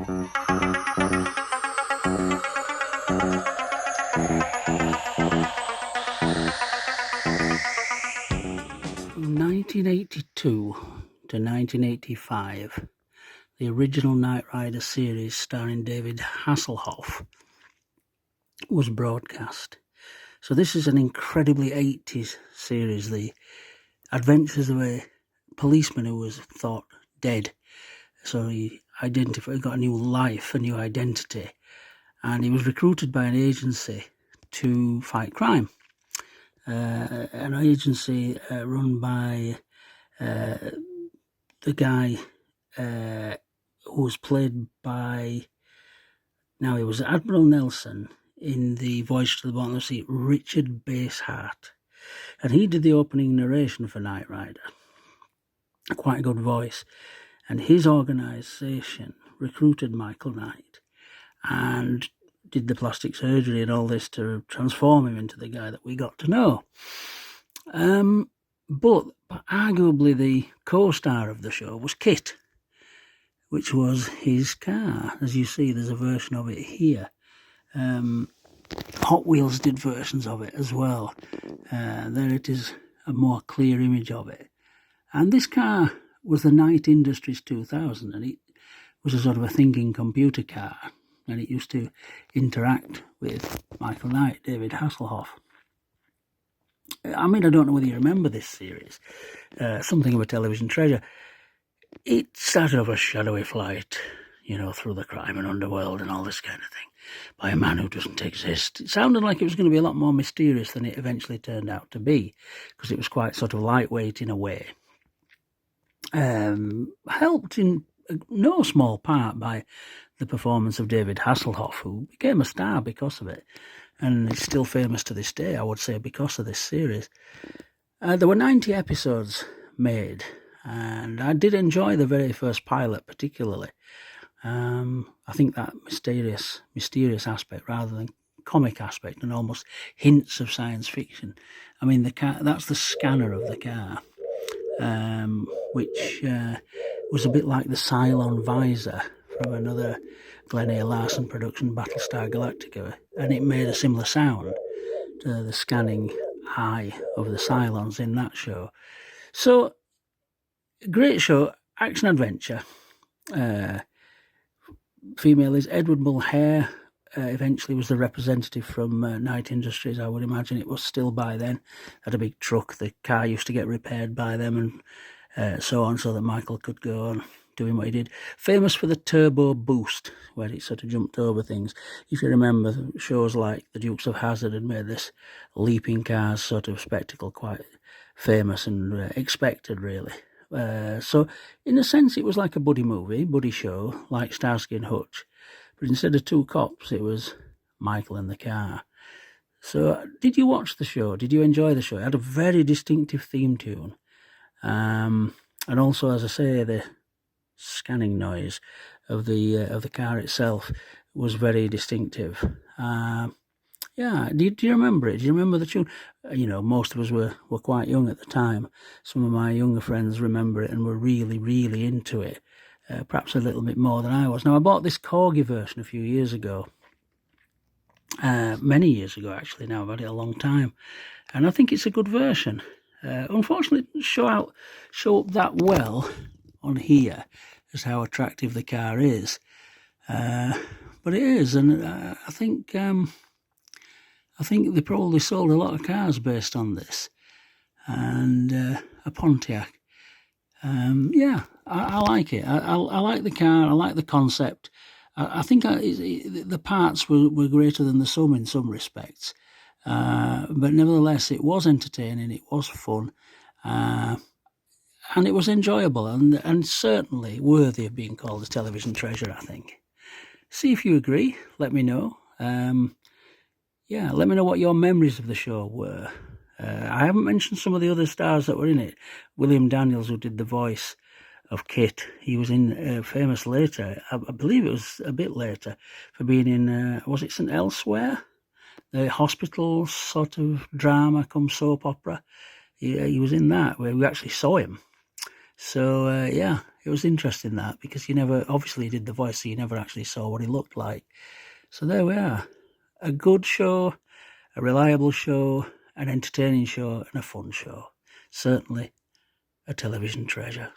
1982 to 1985, the original Knight Rider series starring David Hasselhoff was broadcast. So this is an incredibly 80s series, the adventures of a policeman who was thought dead. So he got a new life, a new identity, and he was recruited by an agency to fight crime. An agency run by the guy who was played by, now he was Admiral Nelson in the Voyage to the Bottom of the Sea, Richard Basehart. And he did the opening narration for Knight Rider. Quite a good voice. And his organisation recruited Michael Knight and did the plastic surgery and all this to transform him into the guy that we got to know. But arguably the co-star of the show was K.I.T.T, which was his car. As you see, there's a version of it here. Hot Wheels did versions of it as well. There it is, a more clear image of it. And this car was the Knight Industries 2000, and it was a sort of a thinking computer car, and it used to interact with Michael Knight, David Hasselhoff. I mean, I don't know whether you remember this series, something of a television treasure. It started off a shadowy flight, through the crime and underworld and all this kind of thing, by a man who doesn't exist. It sounded like it was going to be a lot more mysterious than it eventually turned out to be, because it was quite sort of lightweight in a way. Helped in no small part by the performance of David Hasselhoff, who became a star because of it, and is still famous to this day, I would say, because of this series. There were 90 episodes made, and I did enjoy the very first pilot particularly. I think that mysterious aspect rather than comic aspect, and almost hints of science fiction. I mean, the car, that's the scanner of the car, which was a bit like the Cylon visor from another Glenn A. Larson production, Battlestar Galactica, and it made a similar sound to the scanning eye of the Cylons in that show. So, great show, action adventure. Female is Edward Mulhare. Eventually was the representative from Knight Industries. I would imagine it was still by then. Had a big truck. The car used to get repaired by them and so on, so that Michael could go on doing what he did. Famous for the turbo boost, where it sort of jumped over things. If you remember, shows like the Dukes of Hazzard had made this leaping cars sort of spectacle quite famous and expected, really. So, in a sense, it was like a buddy show, like Starsky and Hutch. But instead of two cops, it was Michael in the car. So, did you watch the show? Did you enjoy the show? It had a very distinctive theme tune. And also, as I say, the scanning noise of the car itself was very distinctive. Yeah, do you remember it? Do you remember the tune? Most of us were quite young at the time. Some of my younger friends remember it and were really, really into it. Perhaps a little bit more than I was. Now, I bought this Corgi version a few years ago. Many years ago, actually. Now, I've had it a long time. And I think it's a good version. Unfortunately, it doesn't show up that well on here as how attractive the car is. But it is, and I think they probably sold a lot of cars based on this, and a Pontiac. I like it. I like the car. I like the concept. I think the parts were greater than the sum in some respects, but nevertheless, it was entertaining. It was fun, and it was enjoyable, and certainly worthy of being called a television treasure, I think. See if you agree. Let me know. Let me know what your memories of the show were. I haven't mentioned some of the other stars that were in it. William Daniels, who did the voice of K.I.T.T, he was in famous later. I believe it was a bit later for being in, was it St. Elsewhere? The hospital sort of drama come soap opera. He was in that, where we actually saw him. So, It was interesting that, because you never, obviously he did the voice, so you never actually saw what he looked like. So there we are. A good show, a reliable show, an entertaining show, and a fun show. Certainly a television treasure.